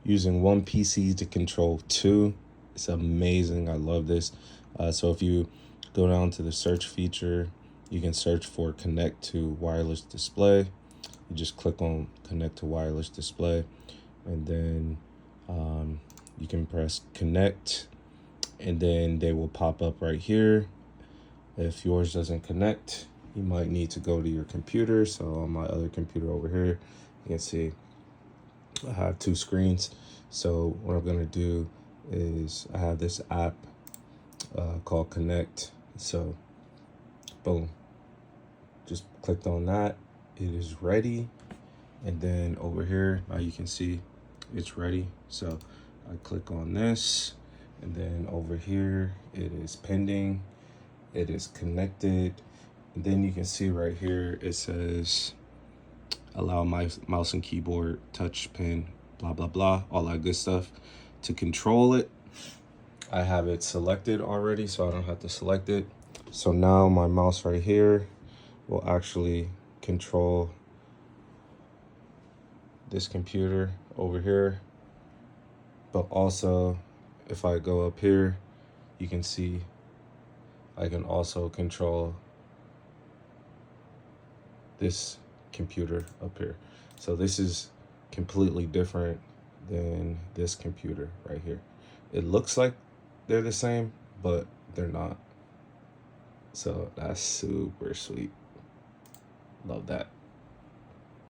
using one PC to control two. It's amazing. I love this. So if you go down to the search feature, you can search for connect to wireless display. You just click on connect to wireless display, and then you can press connect, and then they will pop up right here. If yours doesn't connect, you might need to go to your computer. So on my other computer over here, you can see I have two screens. So what I'm gonna do is I have this app called Connect. So boom, just clicked on that. It is ready. And then over here, now you can see it's ready. So I click on this, and then over here, it is pending. It is connected. And then you can see right here, it says allow my mouse and keyboard, touch pen, blah, blah, blah, all that good stuff. To control it, I have it selected already, so I don't have to select it. So now my mouse right here will actually control this computer over here. But also, if I go up here, you can see I can also control this computer up here. So this is completely different than this computer right here. It looks like they're the same, but they're not. So that's super sweet. Love that.